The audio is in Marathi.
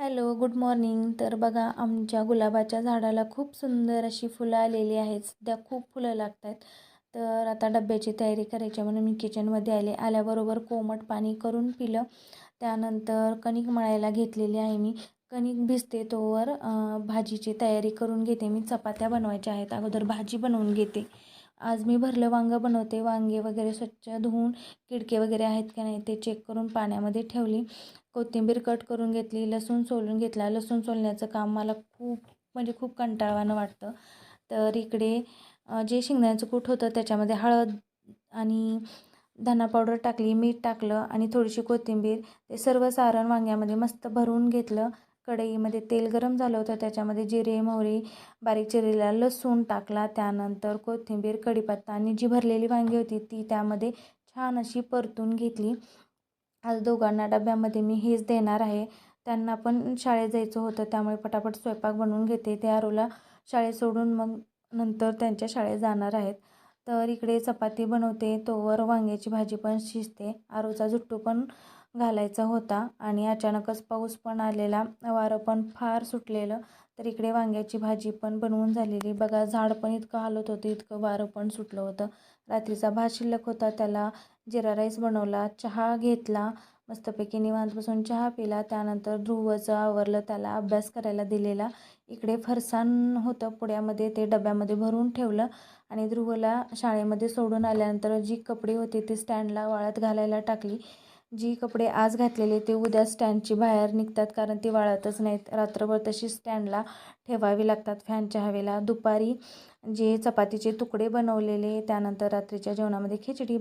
Hello, good morning. तर बघा, आमच्या गुलाबाच्या झाडाला खूप सुंदर अशी फुलं आलेली आहेत. सध्या खूप फुलं लागत आहेत. तर आता डब्याची तयारी करायची म्हणून मी किचनमध्ये आले. आल्याबरोबर कोमट पाणी करून पिलं. त्यानंतर कणिक मळायला घेतलेली आहे मी. कणिक भिजते तोवर भाजीची तयारी करून घेते. मी चपात्या बनवायच्या आहेत. अगोदर भाजी बनवून घेते. आज मी भरलं वांगं बनवते. वांगे वगैरे स्वच्छ धुवून किडके वगैरे आहेत का नाही ते चेक करून पाण्यामध्ये ठेवली. कोथिंबीर कट करून घेतली. लसूण सोलून घेतला. लसूण सोलण्याचं काम मला खूप कंटाळवाणं वाटतं. तर इकडे जे शेंगदाण्याचं कूट होतं त्याच्यामध्ये हळद आणि धना पावडर टाकली, मीठ टाकलं आणि थोडीशी कोथिंबीर, ते सर्व सारण वांग्यामध्ये मस्त भरून घेतलं. कढईमध्ये तेल गरम झालं होतं. त्याच्यामध्ये जिरे, मोहरी, बारीक चिरलेला लसूण टाकला. त्यानंतर कोथिंबीर, कढीपत्ता आणि जी भरलेली वांगी होती ती त्यामध्ये छान अशी परतून घेतली. आज दोघांना डब्यामध्ये मी हेच देणार आहे. त्यांना पण शाळेत जायचं होतं त्यामुळे पटापट स्वयंपाक बनवून घेते. ते आरूला शाळेत सोडून मग नंतर त्यांच्या शाळेत जाणार आहेत. तर इकडे चपाती बनवते तोवर वांग्याची भाजी पण शिजते. आरूचा जुट्टू पण घालायचा होता आणि अचानकच पाऊस पण आलेला, वारं पण फार सुटलेलं. तर इकडे वांग्याची भाजी पण बनवून झालेली. बघा, झाड पण इतकं हालत होतं, इतकं वारं पण सुटलं होतं. रात्रीचा भात शिल्लक होता, त्याला जिरा राईस बनवला, चहा घेतला, मस्तपैकी निवांत बसून चहा पिला. त्यानंतर ध्रुवचं आवरलं, त्याला अभ्यास करायला दिलेला. इकडे फरसाण होतं पुड्यामध्ये, ते डब्यामध्ये भरून ठेवलं आणि ध्रुवला शाळेमध्ये सोडून आल्यानंतर जी कपडे होते ते स्टँडला वाळत घालायला टाकली. जी कपडे आज घातलेले ते उद्या स्टँडची बाहेर निघतात, कारण ती वाळतच नाहीत. रात्रभर तशी स्टँडला ठेवावी लागतात फॅनच्या हवेला. दुपारी जे चपातीचे तुकडे बनवलेले, त्यानंतर रात्रीच्या जेवणामध्ये खिचडी